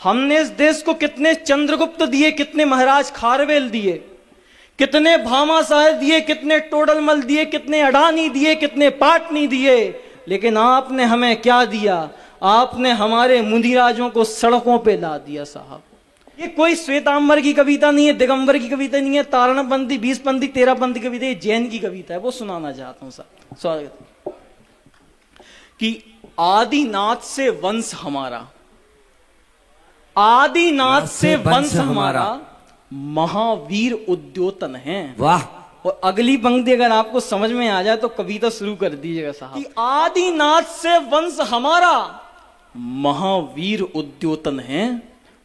हमने इस देश को कितने चंद्रगुप्त दिए, कितने महाराज खारवेल दिए, कितने भामाशाह दिए, कितने टोडरमल दिए, कितने अडानी दिए, कितने पाटनी दिए, लेकिन आपने हमें क्या दिया? आपने हमारे मुनिराजों को सड़कों पे ला दिया साहब। ये कोई श्वेतांबर की कविता नहीं है, दिगंबर की कविता नहीं है, तारणपंथी, 20पंथी, 13पंथी कविता, ये जैन की कविता है। वो सुनाना चाहता हूं साहब। स्वागत। कि आदिनाथ से वंश हमारा, आदिनाथ से वंश हमारा, महावीर उद्योतन है। वाह। और अगली पंक्ति अगर आपको समझ में आ जाए तो कविता शुरू कर दीजिएगा साहब। कि आदिनाथ से वंश हमारा, महावीर उद्योतन है,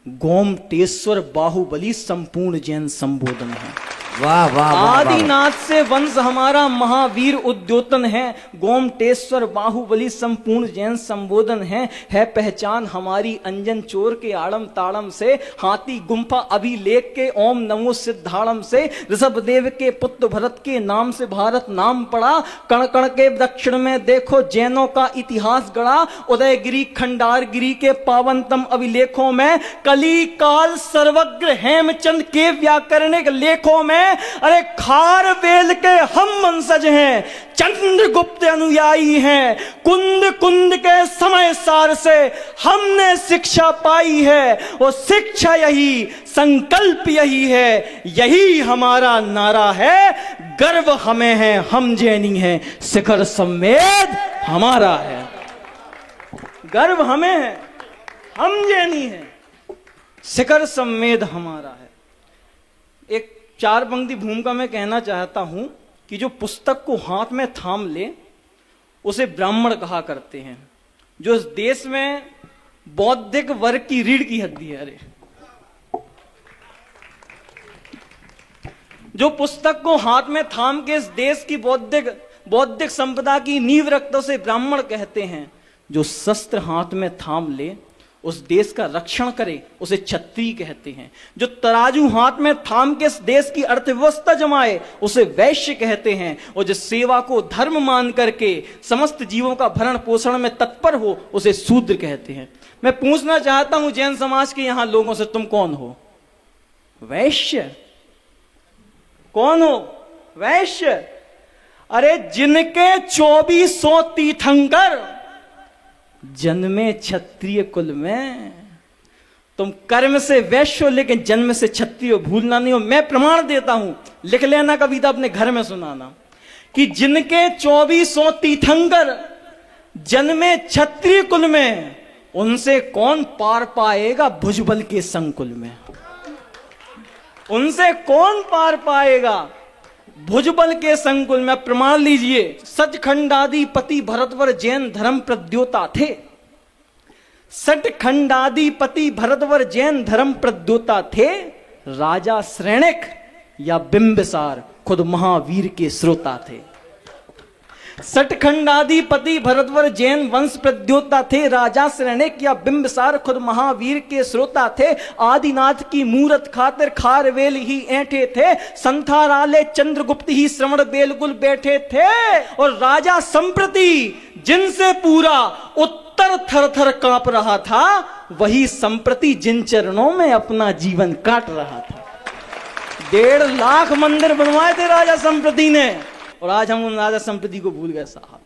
गोमटेश्वर बाहुबली संपूर्ण जैन संबोधन है। वाह वाह। आदिनाथ से वंश हमारा, महावीर उद्योतन है, गोमटेश्वर बाहुबली संपूर्ण जैन संबोधन है पहचान हमारी अंजन चोर के आड़म ताड़म से, हाथी गुम्फा अभिलेख के ओम नमो सिद्धाड़म से, ऋषभ देव के पुत्र भरत के नाम से भारत नाम पड़ा, कण कण के दक्षिण में देखो जैनों का इतिहास गढ़ा, उदयगिरी खंडारगिरी के पावनतम अभिलेखों में, कली काल सर्वज्ञ हेमचंद के व्याकरणिक लेखों में, अरे खारवेल के हम वंशज हैं, चंद्रगुप्त अनुयायी हैं, कुंद कुंद के समय सार से हमने शिक्षा पाई है, वो शिक्षा यही, संकल्प यही है, यही हमारा नारा है, गर्व हमें है, हम जैनी हैं, शिखर संवेद हमारा है। गर्व हमें है, हम जैनी हैं, शिखर संवेद हमारा है। एक 4 पंक्ति भूमिका में कहना चाहता हूं कि जो पुस्तक को हाथ में थाम ले उसे ब्राह्मण कहा करते हैं। जो इस देश में बौद्धिक वर्ग की रीढ़ की हड्डी है, अरे जो पुस्तक को हाथ में थाम के इस देश की बौद्धिक संपदा की नींव रखता उसे ब्राह्मण कहते हैं। जो शस्त्र हाथ में थाम ले उस देश का रक्षण करे उसे क्षत्रिय कहते हैं। जो तराजू हाथ में थाम के इस देश की अर्थव्यवस्था जमाए उसे वैश्य कहते हैं। और जो सेवा को धर्म मान करके समस्त जीवों का भरण पोषण में तत्पर हो उसे शूद्र कहते हैं। मैं पूछना चाहता हूं जैन समाज के यहां लोगों से, तुम कौन हो? वैश्य। कौन हो? वैश्य। अरे जिनके 2400 तीर्थंकर जन्मे क्षत्रिय कुल में, तुम कर्म से वैश्य हो लेकिन जन्म से क्षत्रिय हो, भूलना नहीं हो। मैं प्रमाण देता हूं, लिख लेना कविता अपने घर में सुनाना, कि जिनके 2400 तीर्थंकर जन्मे क्षत्रिय कुल में, उनसे कौन पार पाएगा भुजबल के संकुल में? उनसे कौन पार पाएगा भुजबल के संकुल में? प्रमाण लीजिए। सचखंडाधिपति भरतवर जैन धर्म प्रद्योता थे। सचखंडाधिपति भरतवर जैन धर्म प्रद्योता थे। राजा श्रेणिक या बिंबिसार खुद महावीर के श्रोता थे। सटखंडाधिपति भरतवर जैन वंश प्रद्योता थे। राजा श्रेणिक या बिंबिसार खुद महावीर के श्रोता थे। आदिनाथ की मूरत खातिर खारवेल ही ऐंठे थे। संथाराले चंद्रगुप्त ही श्रवण बेलगुल बैठे थे। और राजा संप्रति जिनसे पूरा उत्तर थर थर कांप रहा था, वही संप्रति जिन चरणों में अपना जीवन काट रहा था। 1.5 लाख मंदिर बनवाए थे राजा संप्रति ने, और आज हम उन राजा संप्रति को भूल गए साहब।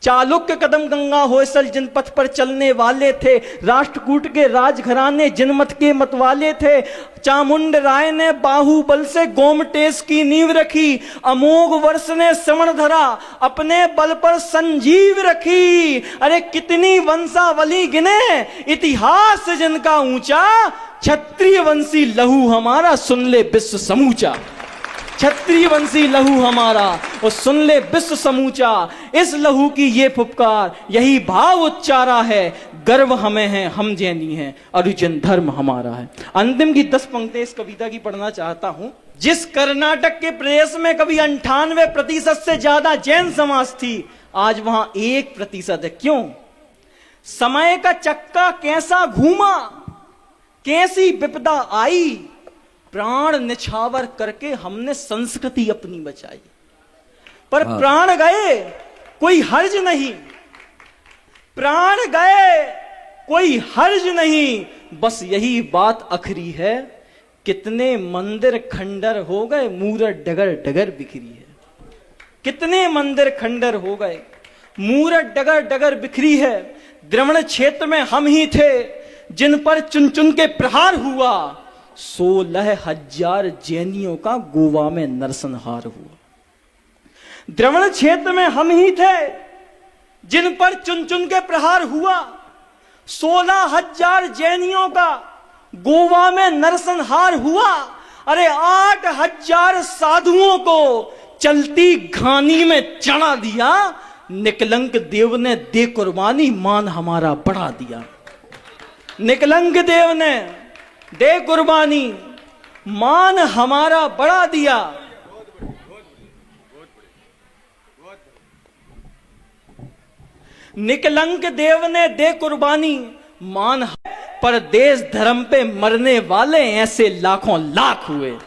चालुक्य कदम गंगा होयसल जिन पथ पर चलने वाले थे। राष्ट्रकूट के राजघराने जिन मत के मतवाले थे। चामुंड राय ने बाहुबल से गोमटेश की नींव रखी। अमोघ वर्ष ने श्रवण धरा अपने बल पर संजीव रखी। अरे कितनी वंशावली गिने इतिहास जिनका ऊंचा। क्षत्रिय वंशी लहू हमारा सुन ले विश्व समूचा। क्षत्रिय वंशी लहू हमारा और सुन ले विश्व समूचा। इस लहू की ये फुफकार, यही भाव उच्चारा है। गर्व हमें है, हम जैनी हैं, अरुजन धर्म हमारा है। अंतिम की 10 पंक्तियां इस कविता की पढ़ना चाहता हूं। जिस कर्नाटक के प्रदेश में कभी 98% से ज्यादा जैन समाज थी, आज वहां 1% है। क्यों? समय का चक्का कैसा घूमा, कैसी विपदा आई, प्राण निछावर करके हमने संस्कृति अपनी बचाई। पर प्राण गए कोई हर्ज नहीं, प्राण गए कोई हर्ज नहीं। बस यही बात आखिरी है, कितने मंदिर खंडर हो गए, मूरत डगर डगर बिखरी है। कितने मंदिर खंडर हो गए, मूरत डगर डगर बिखरी है। द्रविड़ क्षेत्र में हम ही थे जिन पर चुन चुन के प्रहार हुआ, 16,000 जैनियों का गोवा में नरसंहार हुआ। द्रविड़ क्षेत्र में हम ही थे जिन पर चुन चुन के प्रहार हुआ, 16,000 जैनियों का गोवा में नरसंहार हुआ। अरे 8,000 साधुओं को चलती घानी में चढ़ा दिया, निकलंक देव ने दे कुर्बानी, मान हमारा बढ़ा दिया। निकलंक देव ने दे कुर्बानी, मान हमारा बढ़ा दिया। निकलंक देव ने दे कुर्बानी, मान, पर देश धर्म पे मरने वाले ऐसे लाखों लाख हुए।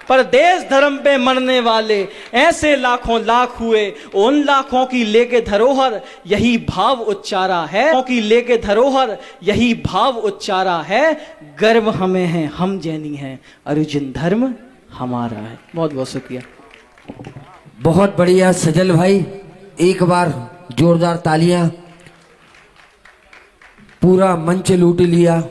पर देश धर्म पे मरने वाले ऐसे लाखों लाख हुए। उन लाखों की लेके धरोहर यही भाव उच्चारा है, की लेके धरोहर यही भाव उच्चारा है, गर्व हमें है, हम जैनी हैं, अर्जुन धर्म हमारा है। बहुत बहुत शुक्रिया। बहुत बढ़िया सजल भाई, एक बार जोरदार तालियां। पूरा मंच लूट लिया।